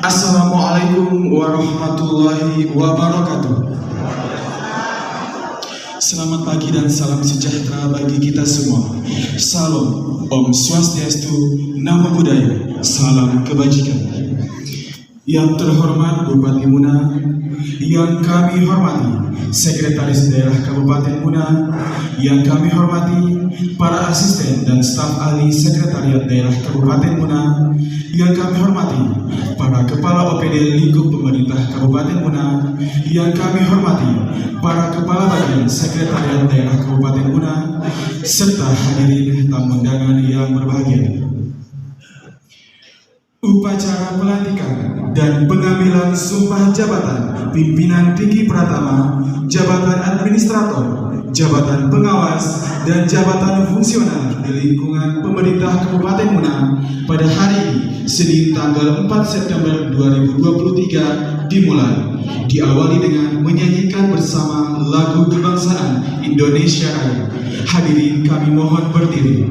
Assalamualaikum warahmatullahi wabarakatuh. Selamat pagi dan salam sejahtera bagi kita semua. Salam, Om Swastiastu, Namo Buddhaya, salam kebajikan. Yang terhormat Bupati Muna, yang kami hormati Sekretaris Daerah Kabupaten Muna, yang kami hormati para asisten dan staf ahli Sekretariat Daerah Kabupaten Muna, yang kami hormati para Kepala OPD lingkup pemerintah Kabupaten Muna, yang kami hormati para Kepala Bagian Sekretariat Daerah Kabupaten Muna, serta hadirin tamu undangan yang berbahagia. Upacara pelantikan dan pengambilan sumpah jabatan pimpinan tinggi pratama, jabatan administrator, jabatan pengawas, dan jabatan fungsional di lingkungan pemerintah Kabupaten Muna pada hari ini, Senin tanggal 4 September 2023 dimulai. Diawali dengan menyanyikan bersama lagu kebangsaan Indonesia Raya. Hadirin kami mohon berdiri.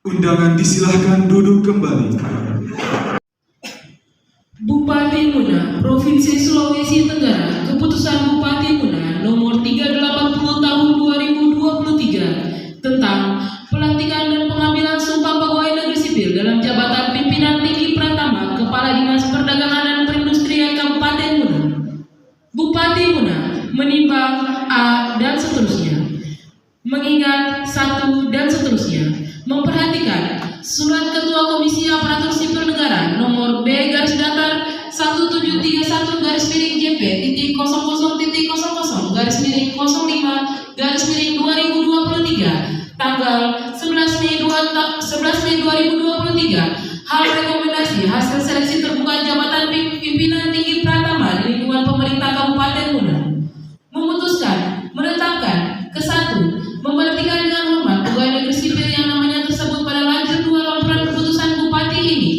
Undangan disilahkan duduk kembali. Bupati Muna, Provinsi Sulawesi Tenggara, Keputusan Bupati Muna nomor 380 tahun 2023 tentang pelantikan dan pengambilan sumpah pegawai negeri sipil dalam jabatan pimpinan tinggi pratama Kepala Dinas Perdagangan dan Perindustrian Kabupaten Muna. Bupati Muna menimbang A dan seterusnya, mengingat 1 dan seterusnya, memperhatikan Surat Ketua Komisi Aparatur Sipil Negara nomor B/JP.00/JP.00/05/2023 tanggal 11 Mei 2023 hal rekomendasi hasil seleksi terbuka jabatan pimpinan tinggi pratama di lingkungan pemerintah Kabupaten Muna. Memutuskan menetapkan ke-1, memberhentikan dengan hormat pegawai negeri sipil yang namanya tersebut pada lajur 2 laporan keputusan Bupati ini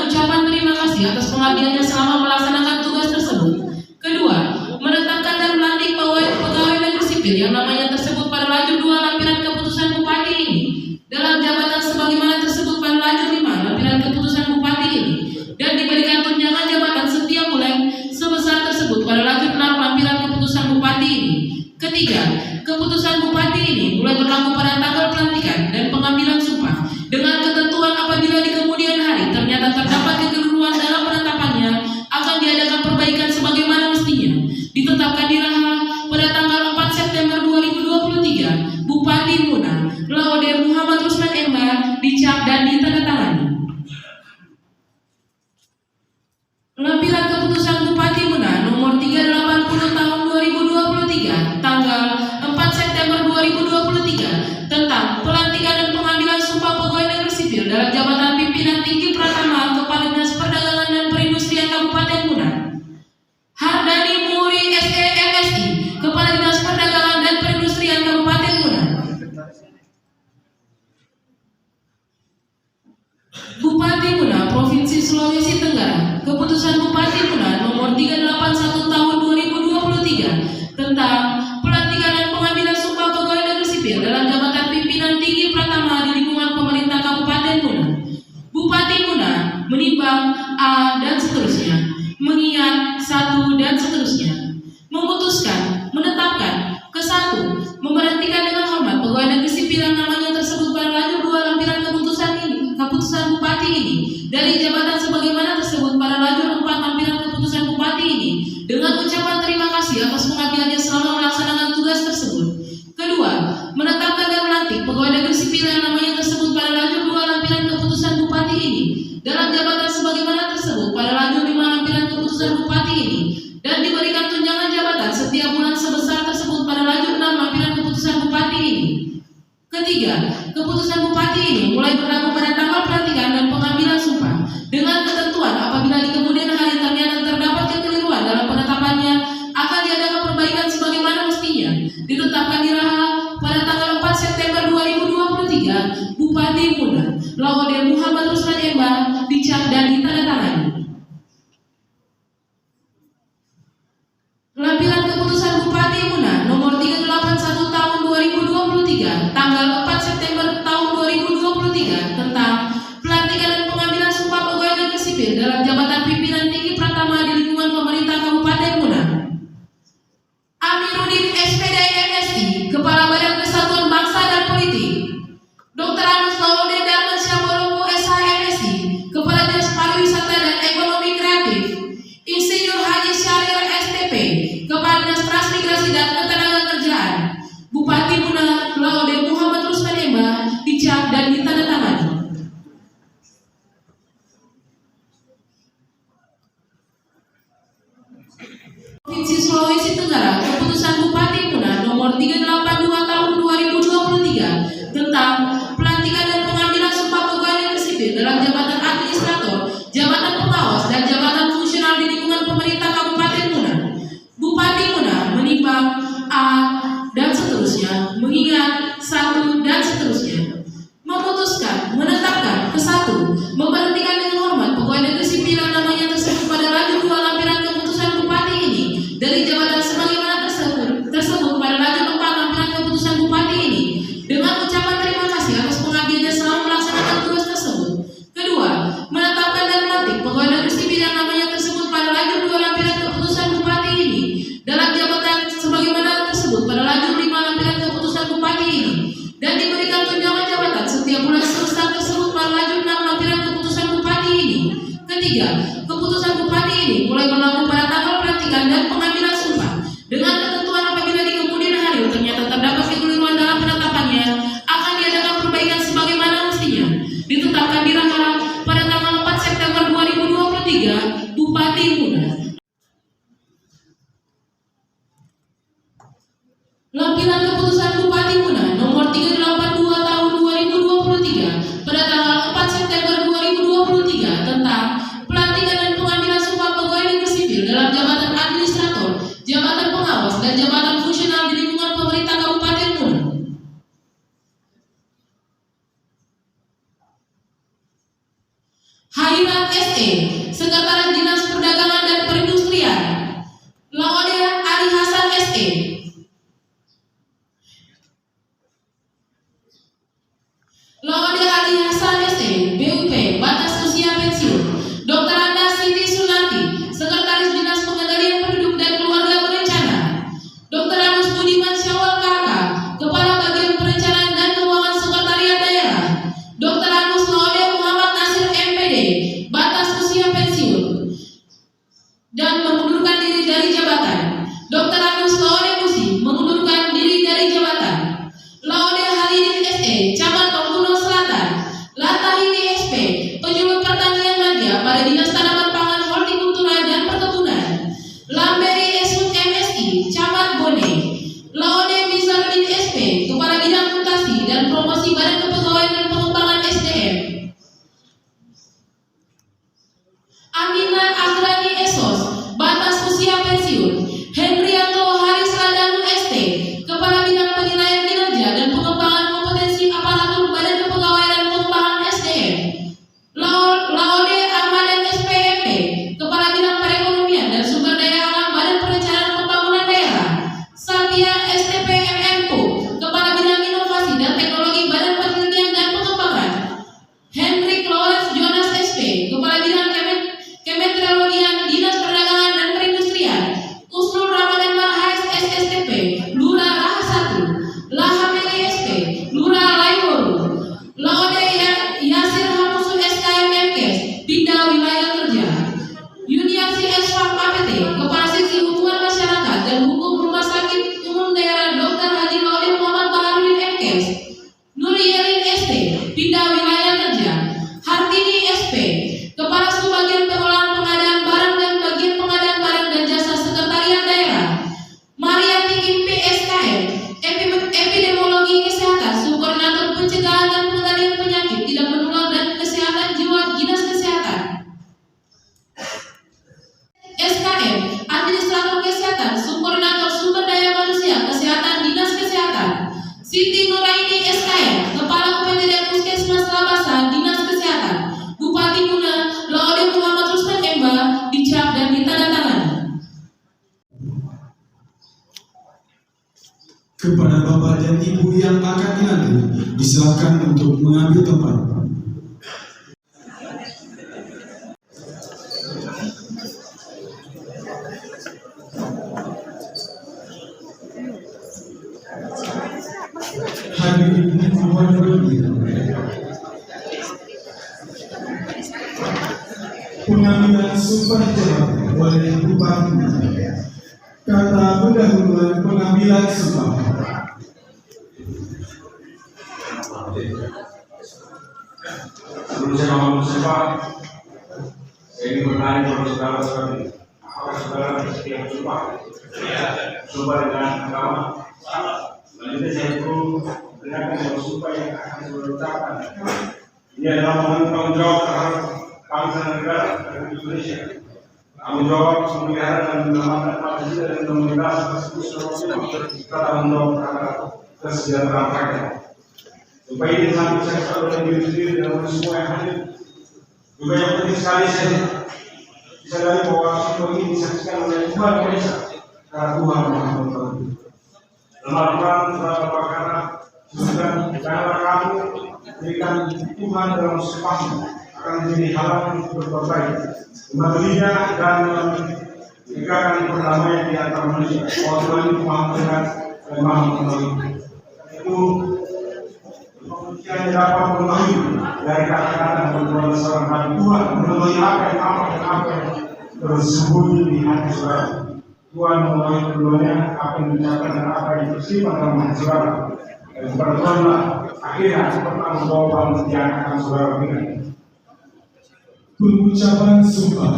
dengan ucapan terima kasih atas pengabdiannya selama melaksanakan tugas tersebut. Kedua, menetapkan dan melantik pegawai negeri sipil yang namanya tersebut pada lajur 2 lampiran keputusan Bupati ini dalam jabatan sebagaimana tersebut pada lajur 5 lampiran keputusan Bupati ini, dan diberikan tunjangan jabatan setiap bulan sebesar tersebut pada lajur 6 lampiran keputusan Bupati ini. Ketiga, keputusan Bupati ini mulai berlaku pada tanggal pelantikan dan pengambilan sumpah dengan ketentuan apabila di kemudian hari ternyata terdapat kekeliruan dalam penetapannya akan diadakan perbaikan sebagaimana mestinya. Ditetapkan di Raha pada tanggal 4 September 2023, Bupati Muna Laude Muhammad Rusman Emba dicap dan ditandatangani. Lampiran keputusan Bupati Muna nomor 380 tahun 2023 tanggal 4 September 2023 tentang pelantikan dan pengambilan sumpah pegawai negeri sipil dalam jabatan pimpinan tinggi Pratama Kepala Dinas Perdagangan dan Perindustrian Kabupaten Muna. Hardani Muri SEMSI, Kepala Dinas Perdagangan dan Perindustrian Kabupaten Muna. Bupati Muna Provinsi Sulawesi Tenggara, keputusan Bupati Muna nomor 381 tahun 2023 tentang pelantikan dan pengambilan sumpah pegawai negeri sipil dalam jabatan pimpinan tinggi Pratama di lingkungan pemerintah Kabupaten Muna. Bupati Muna menimbang A dan seterusnya, mengingat 1 dan seterusnya, memutuskan, menetapkan ke-1, memberhentikan dengan hormat pegawai negeri sipil yang namanya tersebut pada lajur 2 lampiran keputusan Bupati ini dari jabatan sebagaimana tersebut pada lajur 4 lampiran keputusan Bupati ini dengan ucapan terima kasih atas pengabdiannya selama melaksanakan tugas tersebut. Kedua, menetapkan dan melantik pegawai negeri sipil yang namanya tersebut pada lajur 2 lampiran keputusan Bupati ini dalam jabatan sebagaimana tersebut pada lajur 5 lampiran keputusan Bupati ini, dan diberikan tunjangan jabatan setiap bulan sebesar tersebut pada lajur 6 lampiran keputusan Bupati ini. Ketiga, keputusan Bupati ini mulai berlaku pada tanggal pelantikan dan pengambilan sumpah dengan ketentuan apabila di kemudian hari ternyata terdapat kekeliruan dalam penetapannya akan diadakan perbaikan sebagaimana mestinya. Ditetapkan di Raha pada tanggal 4 September 2023, Bupati Muna Laude Muhammad Rusman Emba dicap dan ditandatangani. Lampiran keputusan Bupati Muna nomor 381 tahun 2023 tanggal 4 September tahun 2023 tentang pelantikan dan pengambilan sumpah pegawai negeri sipil dalam jabatan pimpinan tinggi Pratama di lingkungan pemerintah Kabupaten Muna. Amiruddin SPD MSI, Kepala Badan Kesatuan Bangsa dan Politik. Dr. Anus Laude Darman Syamboloko SH MSI, Kepala Dinas Pariwisata dan Ekonomi Kreatif. Insinyur Haji Syahrir STP, Kepala Dinas Transmigrasi dan Ketenagakerjaan. Bupati Muna Laude Muhammad Rusman Emba dicap dan ditandatangani. Provinsi Sulawesi Tenggara, keputusan Bupati Muna nomor 382 tahun 2023 tentang pelantikan dan pengambilan sumpah pegawai negeri sipil dalam jabatan administrator, jabatan pengawas dan jabatan fungsional di lingkungan pemerintah Kabupaten Muna. Bupati Muna menimbang A dan seterusnya, mengingat 1 dan seterusnya, memutuskan, menetapkan ke-1, memberhentikan dengan hormat pegawai negeri sipil yang namanya tersebut pada lajur 2 lampiran keputusan Bupati ini dari jabatan sebagaimana tersebut pada lajur 4 lampiran keputusan Bupati ini dengan ucapan terima kasih atas pengabdiannya selama melaksanakan tugas tersebut. Kedua, menetapkan dan melantik pegawai negeri sipil yang namanya tersebut pada lajur 2 lampiran keputusan Bupati ini dalam jabatan sebagaimana tersebut pada lajur 5 lampiran keputusan Bupati ini, dan diberikan tunjangan jabatan setiap bulan sebesar tersebut pada lajur 6 lampiran keputusan Bupati ini. Ketiga, keputusan Bupati ini mulai berlaku pada tanggal pelantikan dan pengambilan sumpah dengan ketentuan apabila di kemudian hari ternyata terdapat kekeliruan dalam penetapannya akan diadakan perbaikan sebagaimana mestinya. Ditetapkan di Raha pada tanggal 4 September 2023, Bupati Muna. Lampiran keputusan Bupati Muna nomor 382 tahun 2023 pada tanggal 4 September 2023 tentang pelantikan dan pengambilan sumpah pegawai negeri sipil dalam jabatan administrator, jabatan pengawas dan jabatan fungsional di lingkungan pemerintah Kabupaten Muna. Hairan SE, Sekretaris Dinas Perdagangan dan Perindustrian. Laode Ali Hasan SE. Laode Ali Hasan SE, BUP, batas usia pensiun. Dr. Anda Siti Sulanti, Sekretaris Dinas Pengendalian Penduduk dan Keluarga Berencana. Dr. Agus Budiman Syawal KK, Kepala Bagian Perencanaan dan Keuangan Sekretariat Daerah. Dr. Agus Laode Muhammad Nasir MPD, batas usia pensiun dan mengundurkan diri dari jabatan. Dr. Agus Laode Musi mengundurkan diri dari jabatan. Laode Halidin SE, Camat Bengkulu Selatan. Latahini SP, Penyuluh Pertanian Madya pada Dinas Tanaman Pangan, Hortikultura dan Perkebunan. Lamberi Esut MSI, Camat Bone. Laode Mizaluddin SP, Kepala Bidang Mutasi dan Promosi Badan Kepegawaian dan Pengembangan SDM. Amina Ahrani Esos, batas usia pensiun. Hendrianto Haris Ladanu ST, Kepala Bidang Penilaian Kinerja dan Pengembangan Kompetensi Aparatur Badan Kepegawaian dan Pengembangan SDM. Laode Ahmadan SPMP, Kepala Bidang Perekonomian dan Sumber Daya Alam Badan Perencanaan Pembangunan Daerah. Satya STP MMPU, Kepala Bidang Inovasi dan Teknologi Badan Penelitian dan Pengembangan. Hendrik Lawrence Jonas SP, Kepala Bidang Kementerian Dinas Perdagangan dan Perindustrian. Usnul Ramadan Marhais SSTP, Lurah Raha 1. Lahameli SP, Lurah Laiworu. Laode Yasir Hamusu SKM MKes, Pindah Wilayah Kerja. Yuniarsi Esfam APT, Kepala Seksi Hubungan Masyarakat dan Hukum Rumah Sakit Umum Daerah Dr. Haji Laode Muhammad Baharudin MKes. Nuriyelin ST, Pindah Wilayah Kerja. Hartini SP, Kepala Subbagian Pengolahan Pengadaan Barang dan Bagian Pengadaan Barang dan Jasa Sekretariat Daerah. Mariati Impi SKM, Epidemiologi Kesehatan, Subkoordinator Pencegahan dan Pengendalian Penyakit Tidak Menular dan Kesehatan Jiwa Dinas Kesehatan. SKM, Administrator Kesehatan, Subkoordinator Sumber Daya Manusia Kesehatan Dinas Kesehatan. Siti Nuraini SKM, Kepala UPTD Puskesmas Labasa Dinas Kesehatan. Bupati Muna, Laode Muhammad Rustan Emba, dicap dan ditandatangani. Kepada Bapak dan Ibu yang akan dilantik, disilakan untuk mengambil tempat. Hadirin mohon berdiri. Pengambilan sumpah jabatan oleh Bupati. Kata pendahuluan pengambilan sumpah. Sebelum saya ngomong sumpah, saya ingin bertanya kepada saudara sekalian, apakah saudara bersedia bersumpah? Sumpah dengan agama. Selanjutnya saya perkenalkan sumpah yang akan saudara ucapkan. Ini adalah tanggung jawab terhadap bangsa dan negara Indonesia. Tanggung jawab memelihara dan menyelamatkan Pancasila dan Undang-Undang serta tanggung jawab terhadap kesejahteraan rakyat. Supaya ini sampai saya selalu diri sendiri dan semua yang hadir. Juga yang penting sekali saya disadari bahwa semua ini disaksikan oleh Tuhan Indonesia karena Tuhan Maha Mengetahui. Dalam Al-Quran surah Al-Baqarah disebutkan, janganlah kamu berikan Tuhan dalam sepatu akan menjadi halangan untuk berbuat baik, mematuhinya dan menegakkan perdamaian di antara manusia. Bahwa Tuhan itu Maha Melihat dan Maha Mengetahui. Itu yang dapat mengetahui dari kata-kata dan perbuatan seorang hati Tuhan, mengetahui apa yang tampak dan apa yang tersembunyi di hati saudara. Tuhan mengetahui keduanya, apa yang diucapkan dan apa yang tersimpan dalam hati saudara. Dan kepada Tuhanlah akhirnya pertanggungjawaban yang akan saudara berikan. Pengucapan sumpah.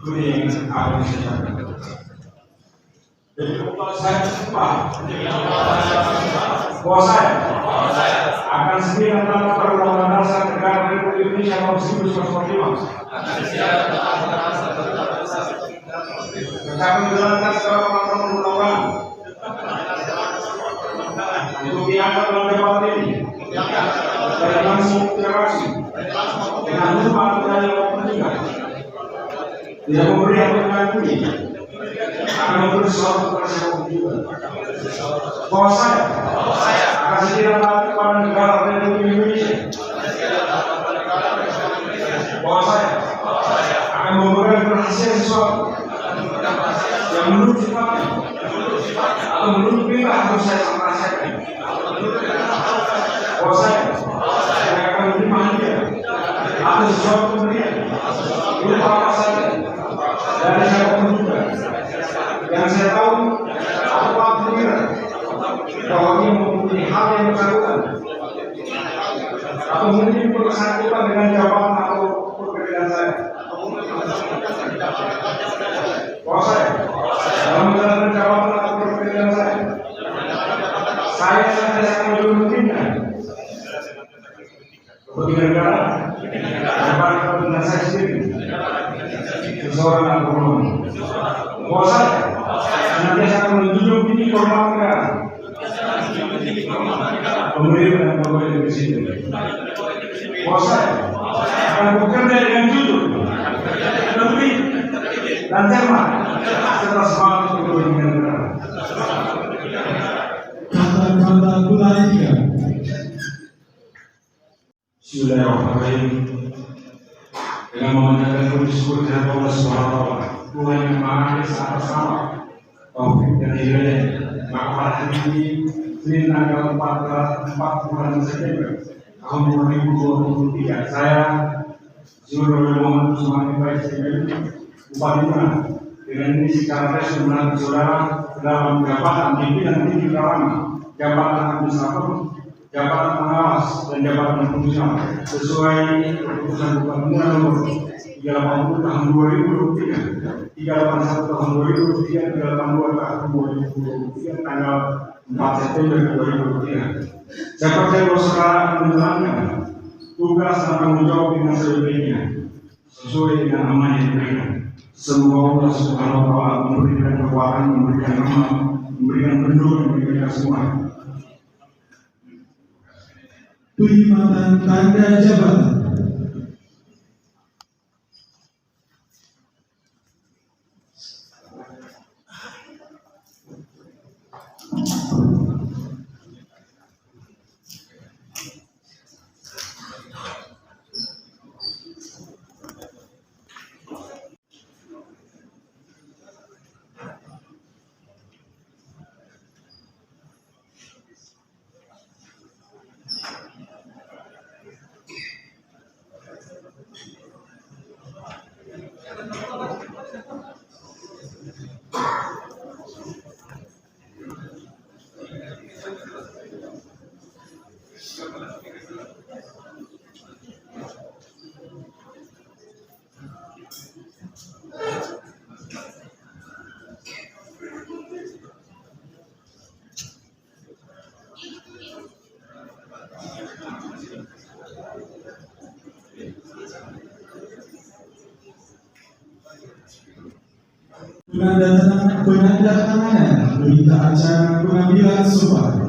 Kuning apa yang saya ucapkan. Jadi kalau saya bersumpah bahwa saya akan setia dan taat pada Undang-Undang Dasar Negara Republik Indonesia tahun 1945. Akan menjalankan segala peraturan perundang-undangan untuk diangkat dalam jabatan ini Tidak langsung deklarasi. Dengan hormat kepada Bapak tidak memberi apa yang diakui, akan memberi sesuatu kepada siapapun juga. Bahwa saya akan setia taat kepada negara Republik Indonesia. Bahwa saya akan memberikan rahasia sesuatu yang menurut sifatnya atau menurut kita harus saya rahasiakan. Bahwa saya akan menerima hadiah atau sesuatu pemberian berupa apa saja dari siapapun juga yang saya tahu atau Pak mengira bahwa dia mempunyai hal yang bersangkutan atau mungkin bersangkutan dengan jabatan atau pekerjaan saya. Bahwa saya dalam menjalankan jabatan atau pekerjaan saya akan menurunkan kepentingan negara daripada kepentingan saya sendiri seseorang atau golongan. Bahwa saya nanti akan menunjuk tinggi kehormatan negara, pemerintah dan pegawai negeri sipil. Bahwa saya akan bekerja dengan jujur, teliti, dan cermat serta semangat untuk kepentingan negara. Kata-kata mulai 3. Bismillahirrahmanirrahim. Dengan memanjatkan puji syukur kepada Allah Subhanahu wa Ta'ala, Tuhan yang Maha Esa atas nama taufik dan hidayah, maka pada hari ini Senin tanggal 4 bulan September tahun 2023, saya Zul Muhammad Usman Ibrahim Bupati Muna dengan ini secara resmi menantu saudara dalam jabatan pimpinan tinggi ulama, jabatan administrator, jabatan pengawas dan jabatan fungsional sesuai keputusan Bupati Muna nomor 380 tahun 2023, 381 tahun 2023, 382 tahun 2023 tanggal 4 September 2023. Saya percaya bahwa saudara akan menjalankan tugas dan tanggung jawab dengan sebaik-baiknya sesuai dengan amanah yang diberikan. Semoga Allah Subhanahu wa Ta'ala memberikan kekuatan, memberikan rahmat, memberikan penduduk, memberikan kita semua. Perkhidmatan tanda jabatan. Penandatanganan berita acara pengambilan sumpah.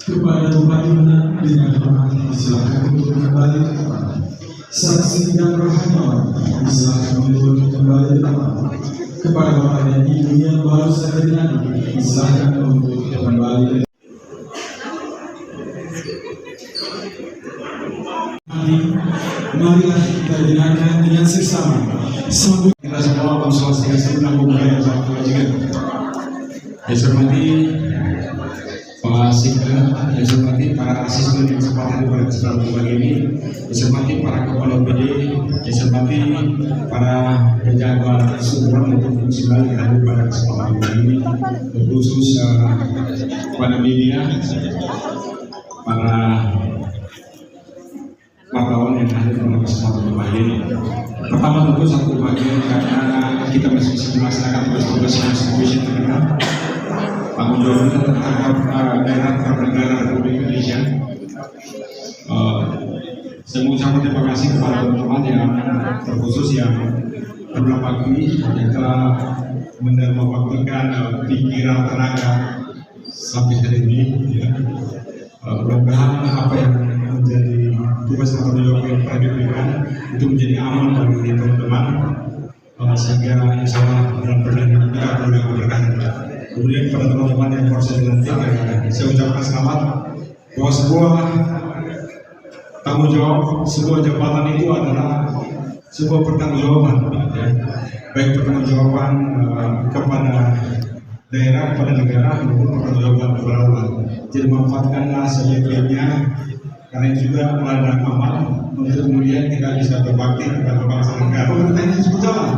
Kepada Bupati Muna dengan hormat disilakan untuk kembali ke tempat. saksi dan rohaniawan disilahkan untuk kembali ke tempat. Kepada Bapak dan Ibu yang baru saja dilantik, disilahkan untuk kembali ke marilah kita dengarkan dengan seksama sambut kita semua Om Swastiastu Namo Buddhaya Salam Kebajikan. Yang saya hormati Pak Sikra, yang saya hormati para asisten yang sempat hadir pada kesempatan pagi ini, yang saya hormati para kepala OPD, yang saya hormati para penjaga keseluruhan maupun fungsional yang hadir pada kesempatan pagi ini, terkhusus kepada media, para wartawan yang hadir pada kesempatan pagi ini. Pertama tentu satu bagian karena kita masih bisa melaksanakan tugas-tugas konstitusi terkait tanggung jawab kita terhadap daerah negara Republik Indonesia. Saya mengucapkan terima kasih kepada teman-teman yang terkhusus yang beberapa kali yang telah menerbaktikan pikiran tenaga sampai hari ini. Ya. Mudah-mudahan apa yang menjadi tugas tanggung jawab yang telah diberikan itu menjadi aman bagi teman-teman, sehingga insya Allah benar-benar kita perlu keberkahan. Kemudian kepada teman-teman yang baru saja dilantik, saya ucapkan selamat bahwa sebuah tanggung jawab, sebuah jabatan itu adalah sebuah pertanggungjawaban, ya. Baik pertanggungjawaban kepada daerah, kepada negara, maupun pertanggungjawaban kepada Allah. Jadi manfaatkanlah sebaik-baiknya, karena itu juga ladang amal untuk kemudian kita bisa berbakti kepada bangsa negara. Pemerintahnya harus berjalan.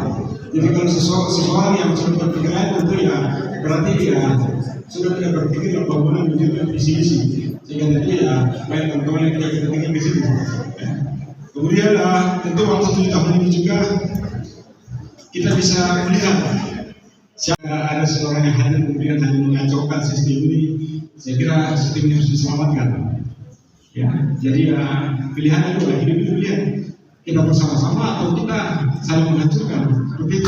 Jadi kalau seseorang yang sudah berpikiran tentu ya berarti dia sudah tidak berpikir bagaimana menunjukkan visi-visi, sehingga nanti ya banyak teman-teman yang tidak kita tinggal di situ. Kemudian tentu waktu 7 tahun ini juga kita bisa melihat siapa ada seorang yang hadir kemudian hanya mengacaukan sistem ini. Saya kira sistem ini harus diselamatkan. Ya, jadi pilihan itu lagi pilihan. Kita bersama-sama atau kita saling menghancurkan. Begitu.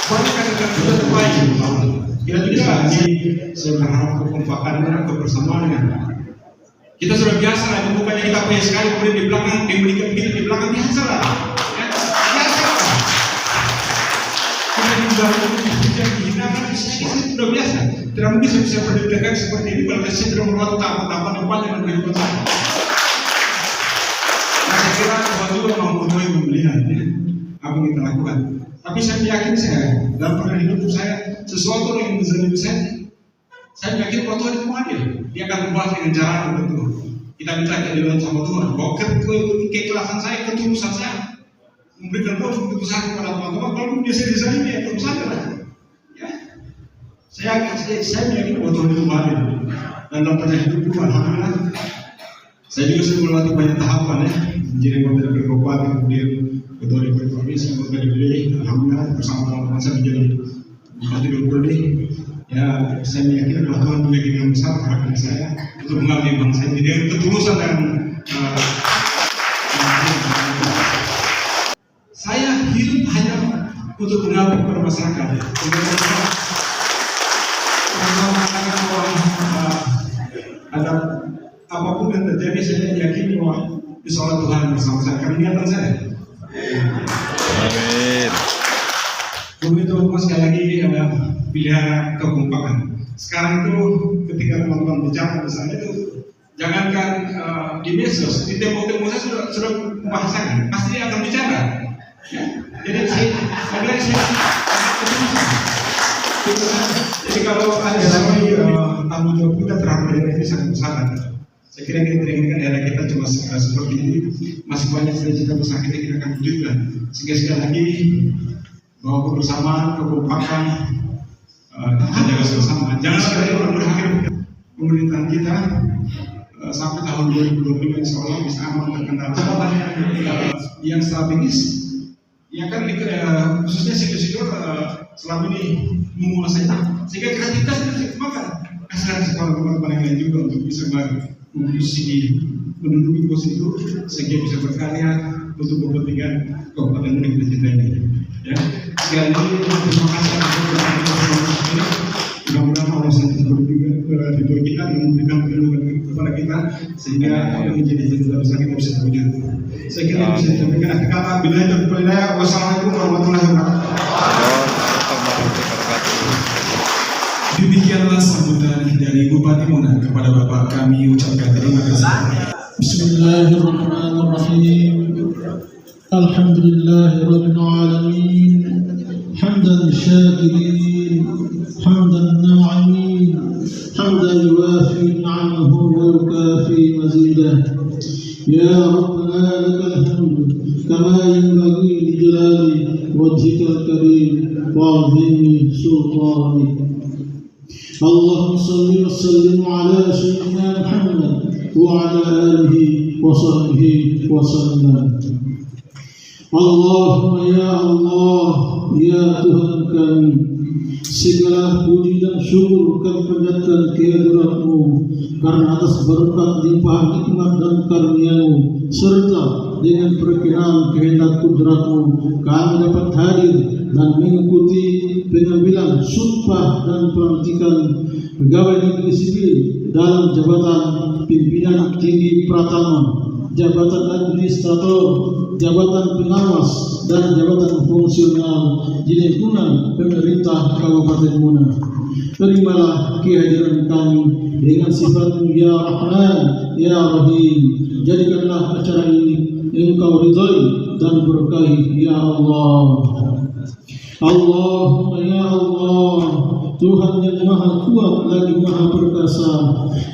Banyak kan kita terbaik. Kita juga saya berharap kekompakan dan kebersamaannya. Kita sudah biasa lah, bukannya kita punya sekali kemudian di belakang diberikan kita di belakang biasa lah. Ya, biasa lah. Kita juga dihinakan, sudah biasa. Tidak mungkin saya bisa berdekatan seperti ini kalau saya tidak melihat tahapan depannya dan kehidupan saya. Saya kira Tuhan juga mempunyai pembelian apa yang kita lakukan. Tapi saya yakin dalam perjalanan hidup saya sesuatu yang menjadi saya yakin bahwa Tuhan itu adil. Dia akan membalas dengan cara tertentu. Kita minta keadilan sama Tuhan. Bahwa keikhlasan saya, ketulusan saya memberikan keputusan kepada teman-teman. Kalau dia sendiri dia terus saja lah. Ya, saya yakin bahwa Tuhan itu adil. Dan dalam perjalanan hidup itu alhamdulillah. Saya juga sudah melewati banyak tahapan ya. Menjadi anggota DPR Kabupaten, kemudian ketua DPR Provinsi, anggota DPD, alhamdulillah bersama teman-teman saya menjadi bupati DPRD. Ya, saya meyakini bahwa Tuhan punya keinginan besar terhadap saya untuk mengabdi bangsa ini dengan ketulusan dan saya hidup hanya untuk mengabdi kepada masyarakat. Ada apapun yang terjadi, saya yakin bahwa insya Allah Tuhan bersama saya. Karena niatan saya. Amin. Kemudian itu sekali lagi pilihan kekompakan. Sekarang itu ketika teman-teman bicara misalnya itu jangankan di medsos, di tembok-tembok saya sudah membahasakan, pasti dia akan bicara. Ya. Jadi jadi kalau ada lagi tanggung jawab kita terhadap daerah ini sangat besar. Saya kira kita inginkan daerah kita cuma seperti ini, masih banyak cita-cita besar kita akan wujudkan. Sehingga sekali lagi bahwa kebersamaan, kekompakan, jaga bersama. Jangan sekali berakhir pemerintahan kita sampai tahun 2025 insya Allah bisa aman terkendali. Yang strategis, ya kan khususnya sektor selama ini menguasai, sehingga kreativitas kita dikembangkan. Kasihan sekolah teman-teman yang lain juga untuk bisa menduduki posisi itu, sehingga bisa berkarya untuk kepentingan kabupaten yang kita cintai ini. Ya, sekali lagi terima kasih atas ini. Mudah-mudahan Allah SWT juga kita memberikan perlindungan kepada kita sehingga apa yang menjadi cita-cita kita bisa terwujud. Saya kira bisa disampaikan kata bila itu wassalamualaikum warahmatullahi wabarakatuh. Demikianlah sambutan dari Bupati Muna kepada Bapak, kami ucapkan terima kasih. Bismillahirrahmanirrahim. Alhamdulillahirabbil alamin. Hamdan syakirin, hamdan na'imin, hamdan yuwafi ni'amahu wa yukafi mazidah. Ya Rabbana lakal hamd kama yanbaghi li jalali wajhikal karim wa 'azimi sultanik. Allahumma salli wa sallim ala sayyidina Muhammad wa ala alihi wa sahbihi wa sallam. Allahumma ya Allah, ya Tuhan kami, segala puji dan syukur kami panjatkan kehadirat-Mu karena atas berkat limpahan nikmat dan karunia-Mu serta dengan perkenan kehendak kudrat-Mu kami dapat hadir dan mengikuti pengambilan sumpah dan pelantikan pegawai negeri sipil dalam jabatan pimpinan tinggi pratama, jabatan administrator, jabatan pengawas, dan jabatan fungsional di lingkungan pemerintah Kabupaten Muna. Terimalah kehadiran kami dengan sifat-Mu ya Rahman, ya Rahim. Jadikanlah acara ini Engkau ridhai dan berkahi ya Allah. Allahumma ya Allah, Tuhan yang maha kuat lagi maha perkasa,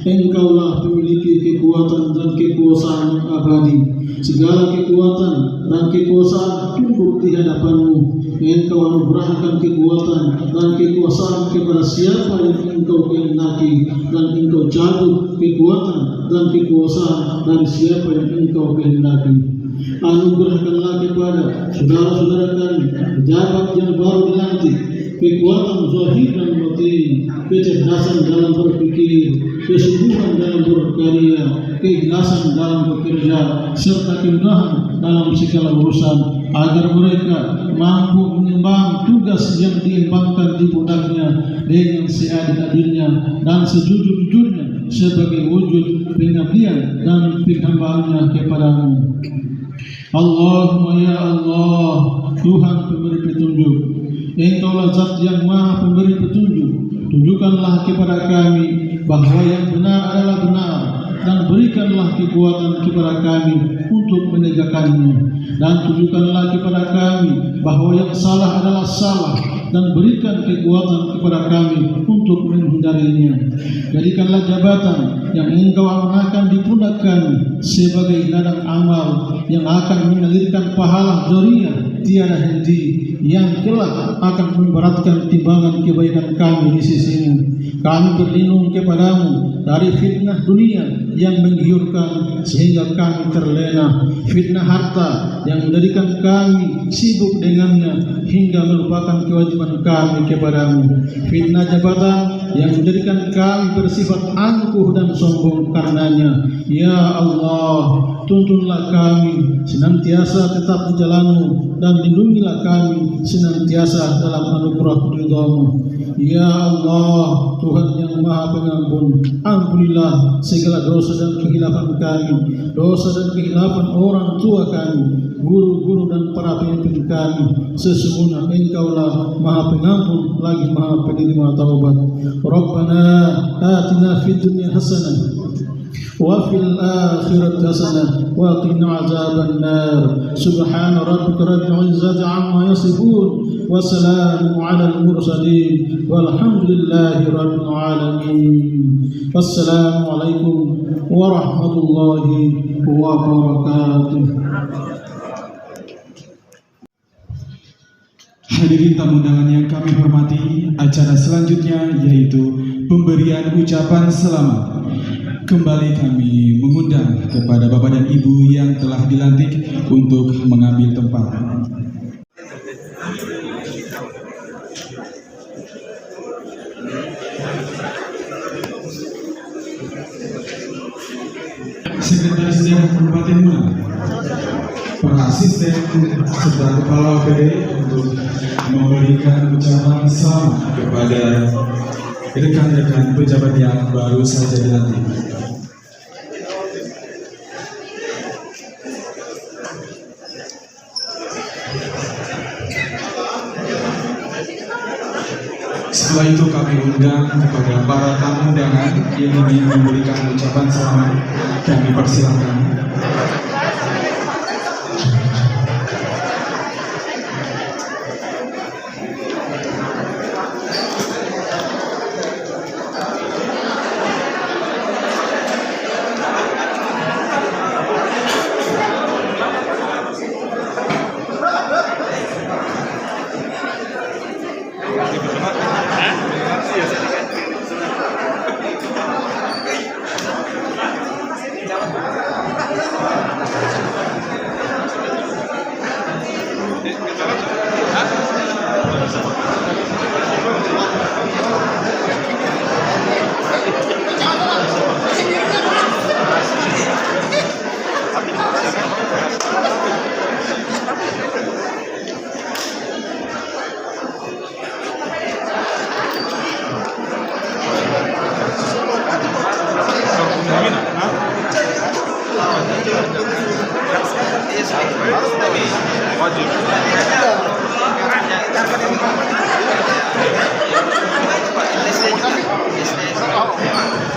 Engkaulah pemiliki kekuatan dan kekuasaan yang abadi. Segala kekuatan dan kekuasaan tunduk di hadapan-Mu. Engkau anugerahkan kekuatan dan kekuasaan kepada siapa yang Engkau kehendaki, dan Engkau cabut kekuatan dan kekuasaan dari siapa yang Engkau kehendaki. Anugerahkanlah kepada saudara-saudara kami, pejabat yang baru dilantik, kekuatan zahir dan batin, kecerdasan dalam berpikir, kesungguhan dalam berkarya, keikhlasan dalam bekerja, serta kemudahan dalam segala urusan, agar mereka mampu mengemban tugas yang diembankan di pundaknya dengan seadil-adilnya dan sejujur-jujurnya sebagai wujud pengabdian dan penghambaannya kepada-Mu. Allahumma ya Allah, Tuhan pemberi petunjuk, Engkaulah zat yang maha pemberi petunjuk. Tunjukkanlah kepada kami bahwa yang benar adalah benar, dan berikanlah kekuatan kepada kami untuk menegakkannya. Dan tunjukkanlah kepada kami bahwa yang salah adalah salah, dan berikan kekuatan kepada kami untuk menghindarinya. Jadikanlah jabatan yang Engkau amanahkan di pundak kami sebagai ladang amal yang akan mengalirkan pahala dzariyah tiada henti, yang kelak akan memberatkan timbangan kebaikan kami di sisi-Mu. Kami berlindung kepada-Mu dari fitnah dunia yang menggiurkan sehingga kami terlena, fitnah harta yang menjadikan kami sibuk dengannya hingga melupakan kewajiban kami kepada-Mu, fitnah jabatan yang menjadikan kami bersifat angkuh dan sombong karenanya. Ya Allah, tuntunlah kami senantiasa tetap di jalan-Mu, dan lindungilah kami senantiasa dalam anugerah ridha-Mu. Ya Allah, Tuhan yang maha pengampun, ampunilah segala dosa dan kehilafan kami, dosa dan kehilafan orang tua kami, guru-guru dan para pemimpin kami. Sesungguhnya Engkaulah maha pengampun lagi maha penerima taubat. Rabbana atina fid dunya hasanah wa fil akhirati hasanah wa qina azaban nar. Subhana rabbika rabbil izzati amma yasifun wa salamun alal mursalin walhamdulillahi rabbil alamin. Wassalamualaikum warahmatullahi wabarakatuh. Hadirin tamu undangan yang kami hormati, acara selanjutnya yaitu pemberian ucapan selamat. Kembali kami mengundang kepada Bapak dan Ibu yang telah dilantik untuk mengambil tempat. Sekretaris Jenderal Kabupaten Muna, para asisten serta kepala OPD untuk memberikan ucapan selamat kepada rekan-rekan pejabat yang baru saja dilantik. Setelah itu kami undang kepada para tamu undangan yang ingin memberikan ucapan selamat. Kami persilakan.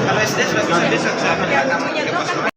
Kalau SD sudah bisa,